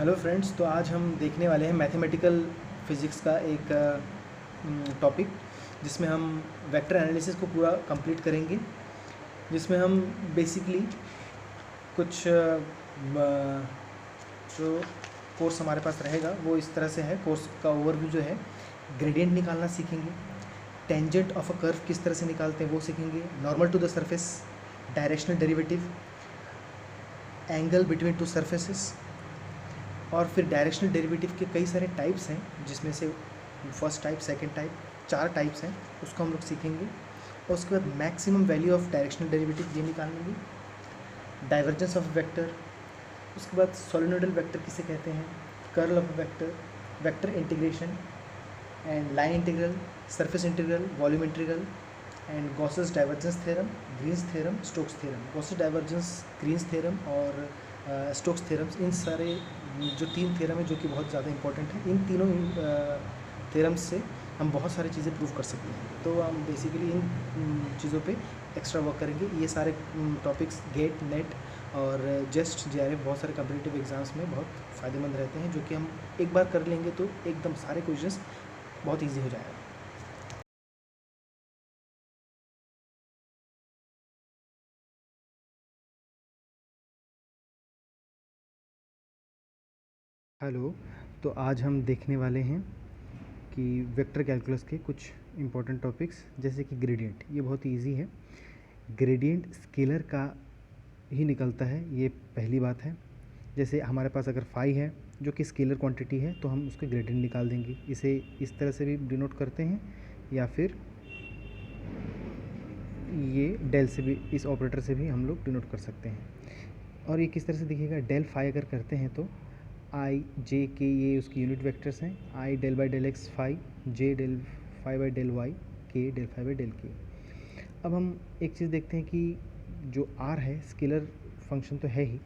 Hello friends, तो आज हम देखने वाले हैं मैथमेटिकल फिज़िक्स का एक टॉपिक जिसमें हम वेक्टर एनालिसिस को पूरा कंप्लीट करेंगे, जिसमें हम बेसिकली कुछ जो कोर्स हमारे पास रहेगा वो इस तरह से है। कोर्स का ओवरव्यू जो है, ग्रेडियंट निकालना सीखेंगे, टेंजेंट ऑफ अ कर्व किस तरह से निकालते हैं वो सीखेंगे, normal to the surface, directional derivative, angle between two surfaces, और फिर डायरेक्शनल डेरिवेटिव के कई सारे टाइप्स हैं, जिसमें से first type, second type, 4 types हैं, उसको हम लोग सीखेंगे। और उसके बाद maximum value of directional derivative ये निकालेंगे, डाइवर्जेंस ऑफ वेक्टर, उसके बाद सोलेनोइडल वेक्टर किसे कहते हैं, curl of vector, vector integration and line integral, surface integral, volume integral and Gauss's divergence theorem, Green's theorem, Stokes theorem. Gauss's divergence, Green's theorem और Stokes theorems, इन सारे जो 3 theorem है जो कि बहुत ज़्यादा इंपॉर्टेंट है, इन तीनों थ्योरम्स से हम बहुत सारी चीज़ें प्रूव कर सकते हैं। तो हम बेसिकली इन चीज़ों पे एक्स्ट्रा वर्क करेंगे। ये सारे टॉपिक्स गेट, नेट और जस्ट JRF बहुत सारे कम्पिटिटिव एग्ज़ाम्स में बहुत फ़ायदेमंद रहते हैं, जो कि हम एक बार कर लेंगे तो एकदम सारे क्वेश्चंस बहुत ईजी हो जाएगा। हेलो, तो आज हम देखने वाले हैं कि वेक्टर कैलकुलस के कुछ इम्पोर्टेंट टॉपिक्स, जैसे कि ग्रेडियंट। ये बहुत इजी है। ग्रेडियंट स्केलर का ही निकलता है, ये पहली बात है। जैसे हमारे पास अगर फाई है जो कि स्केलर क्वांटिटी है, तो हम उसके ग्रेडियंट निकाल देंगे। इसे इस तरह से भी डिनोट करते हैं, या फिर ये डेल से भी, इस ऑपरेटर से भी हम लोग डिनोट कर सकते हैं। और ये किस तरह से दिखेगा, डेल फाई अगर करते हैं तो आई जे के, ये उसकी यूनिट वेक्टर्स हैं। I del by del x phi, j del phi by del y, k del phi by del k. अब हम एक चीज़ देखते हैं कि जो आर है, स्केलर फंक्शन तो है ही,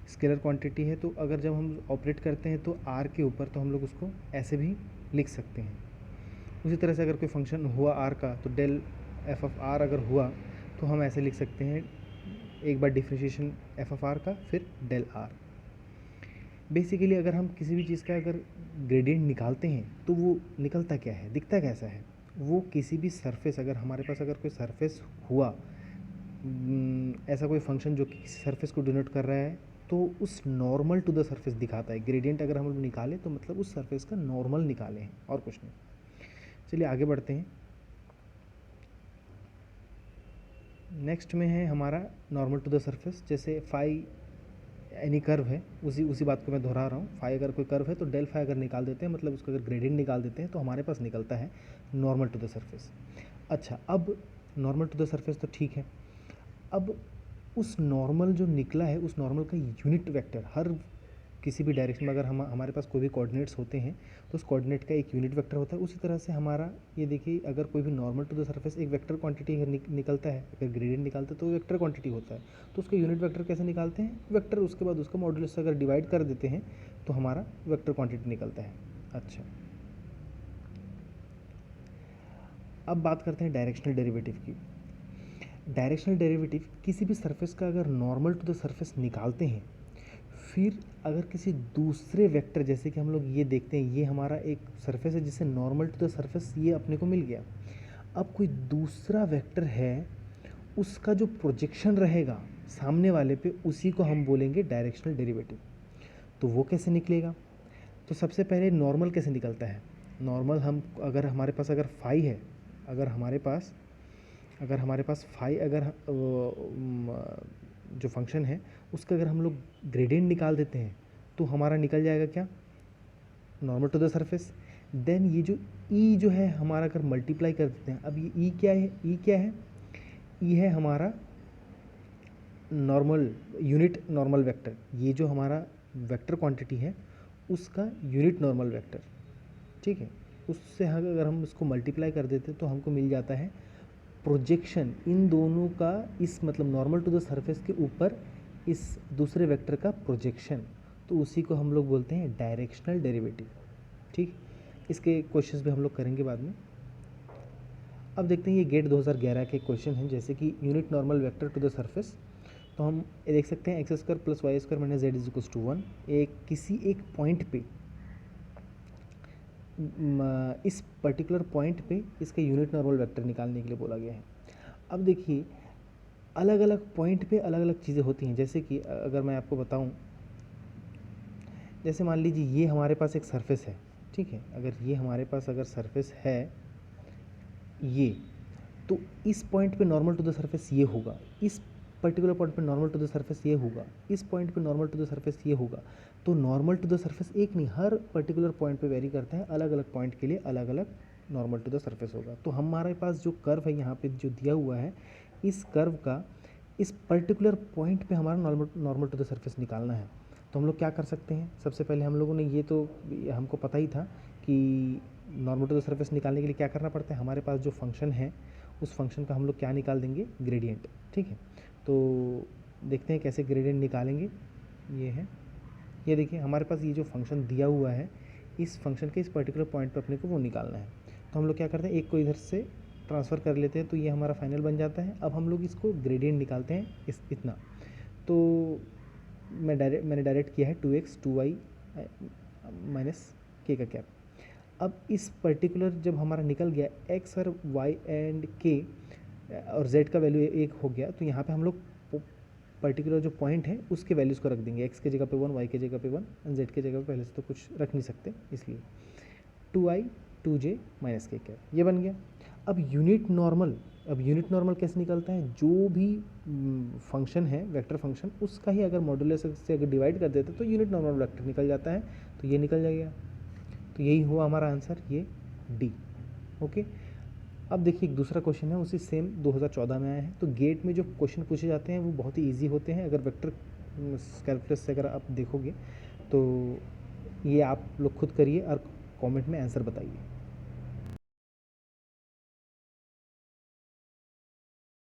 स्केलर क्वांटिटी है, तो अगर जब हम ऑपरेट करते हैं तो आर के ऊपर, तो हम लोग उसको ऐसे भी लिख सकते हैं। उसी तरह से अगर कोई फंक्शन हुआ आर का, तो डेल एफ ऑफ आर अगर हुआ तो हम ऐसे लिख सकते हैं, एक बार डिफ्रेंशिएशन एफ ऑफ आर का, फिर डेल आर। बेसिकली अगर हम किसी भी चीज़ का अगर ग्रेडियंट निकालते हैं तो वो निकलता क्या है, दिखता कैसा है, वो किसी भी सरफेस, अगर हमारे पास अगर कोई सरफेस हुआ, ऐसा कोई फंक्शन जो कि किसी सरफेस को डिनोट कर रहा है, तो उस नॉर्मल टू द सरफेस दिखाता है। ग्रेडियंट अगर हम लोग निकालें तो मतलब उस सरफेस का नॉर्मल निकाले हैं, और कुछ नहीं। चलिए आगे बढ़ते हैं। नेक्स्ट में है हमारा नॉर्मल टू द सरफेस। जैसे फाई एनी कर्व है, उसी बात को मैं दोहरा रहा हूँ। फाई अगर कोई कर्व है तो डेल फाई अगर निकाल देते हैं, मतलब उसका अगर ग्रेडियंट निकाल देते हैं, तो हमारे पास निकलता है नॉर्मल टू द सरफेस। अच्छा, अब नॉर्मल टू द सरफेस तो ठीक है। अब उस नॉर्मल जो निकला है, उस नॉर्मल का यूनिट वेक्टर, हर किसी भी डायरेक्शन में अगर हमारे पास कोई भी कोऑर्डिनेट्स होते हैं, तो उस कोऑर्डिनेट का एक यूनिट वेक्टर होता है। उसी तरह से हमारा ये देखिए, अगर कोई भी नॉर्मल टू द सरफेस एक वेक्टर क्वांटिटी निकलता है, अगर ग्रेडियंट निकालते हैं तो वेक्टर क्वांटिटी होता है। तो उसका यूनिट वेक्टर कैसे निकालते हैं, वेक्टर, उसके बाद उसका मॉड्यूलस से अगर डिवाइड कर देते हैं तो हमारा वेक्टर क्वांटिटी निकलता है। अच्छा, अब बात करते हैं डायरेक्शनल डेरिवेटिव की। डायरेक्शनल डेरिवेटिव किसी भी सरफेस का अगर नॉर्मल टू द सरफेस निकालते हैं, फिर अगर किसी दूसरे वेक्टर, जैसे कि हम लोग ये देखते हैं, ये हमारा एक सरफेस है जिससे नॉर्मल टू द सरफेस ये अपने को मिल गया। अब कोई दूसरा वेक्टर है, उसका जो प्रोजेक्शन रहेगा सामने वाले पे, उसी को हम बोलेंगे डायरेक्शनल डेरिवेटिव। तो वो कैसे निकलेगा, तो सबसे पहले नॉर्मल कैसे निकलता है। नॉर्मल हम, अगर हमारे पास अगर फाई है, अगर हमारे पास फाई, अगर जो फंक्शन है उसका अगर हम लोग ग्रेडियंट निकाल देते हैं, तो हमारा निकल जाएगा क्या, normal to the surface. Then ये जो ई जो है हमारा, अगर मल्टीप्लाई कर देते हैं, अब ये ई क्या है, ई है हमारा नॉर्मल, यूनिट नॉर्मल वेक्टर। ये जो हमारा वेक्टर क्वांटिटी है उसका यूनिट नॉर्मल वेक्टर, ठीक है। उससे अगर हम इसको मल्टीप्लाई कर देते हैं तो हमको मिल जाता है प्रोजेक्शन इन दोनों का, इस मतलब नॉर्मल टू द सरफेस के ऊपर इस दूसरे वेक्टर का प्रोजेक्शन। तो उसी को हम लोग बोलते हैं डायरेक्शनल डेरिवेटिव, ठीक। इसके क्वेश्चंस भी हम लोग करेंगे बाद में। अब देखते हैं, ये गेट 2011 के क्वेश्चन हैं, जैसे कि unit normal vector to the surface. तो हम ये देख सकते हैं x square plus y square minus z is equal to 1। किसी एक पॉइंट पे इस पर्टिकुलर पॉइंट पे इसका यूनिट नॉर्मल वेक्टर निकालने के लिए बोला गया है। अब देखिए अलग अलग पॉइंट पे अलग अलग चीज़ें होती हैं, जैसे कि अगर मैं आपको बताऊं, जैसे मान लीजिए ये हमारे पास एक सरफेस है, ठीक है, अगर ये हमारे पास अगर सरफेस है ये, तो इस पॉइंट पे नॉर्मल टू द सरफेस ये होगा, इस पर्टिकुलर पॉइंट पे नॉर्मल टू द सरफेस ये होगा, इस पॉइंट पे नॉर्मल टू द सरफेस ये होगा। तो नॉर्मल टू द सरफेस एक नहीं, हर पर्टिकुलर पॉइंट पे वेरी करते हैं, अलग अलग पॉइंट के लिए अलग अलग नॉर्मल टू द सरफेस होगा। तो हमारे पास जो कर्व है यहाँ पे जो दिया हुआ है, इस कर्व का इस पर्टिकुलर पॉइंट पे हमारा नॉर्मल टू द सरफेस निकालना है। तो हम लोग क्या कर सकते हैं, सबसे पहले हम लोगों ने ये तो हमको पता ही था कि नॉर्मल टू द सरफेस निकालने के लिए क्या करना पड़ता है, हमारे पास जो फंक्शन है उस फंक्शन का हम लोग क्या निकाल देंगे, ग्रेडियंट, ठीक है। तो देखते हैं कैसे ग्रेडियंट निकालेंगे। ये है, ये देखिए हमारे पास ये जो फंक्शन दिया हुआ है, इस फंक्शन के इस पर्टिकुलर पॉइंट पर अपने को वो निकालना है। तो हम लोग क्या करते हैं, एक को इधर से ट्रांसफ़र कर लेते हैं, तो ये हमारा फाइनल बन जाता है। अब हम लोग इसको ग्रेडियंट निकालते हैं इतना। तो मैंने डायरेक्ट किया है 2x 2y माइनस k का कैप। अब इस पर्टिकुलर जब हमारा निकल गया x और y एंड k और z का वैल्यू 1 हो गया, तो यहाँ पे हम लोग पर्टिकुलर जो पॉइंट है उसके वैल्यूज़ को रख देंगे, x के जगह पे 1, y के जगह पे 1, z के जगह पे पहले से तो कुछ रख नहीं सकते, इसलिए 2i 2j minus k cap, ये बन गया। अब यूनिट नॉर्मल कैसे निकलता है, जो भी फंक्शन है वेक्टर फंक्शन, उसका ही अगर मॉड्यूलस से अगर डिवाइड कर देते तो यूनिट नॉर्मल वेक्टर निकल जाता है। तो ये निकल जाएगा, तो यही हुआ हमारा आंसर, ये डी। ओके, अब देखिए एक दूसरा क्वेश्चन है, उसी सेम 2014 में आया है। तो गेट में जो क्वेश्चन पूछे जाते हैं वो बहुत ही ईजी होते हैं, अगर वेक्टर कैलकुलस से अगर आप देखोगे तो ये आप लोग खुद करिए और कमेंट में आंसर बताइए।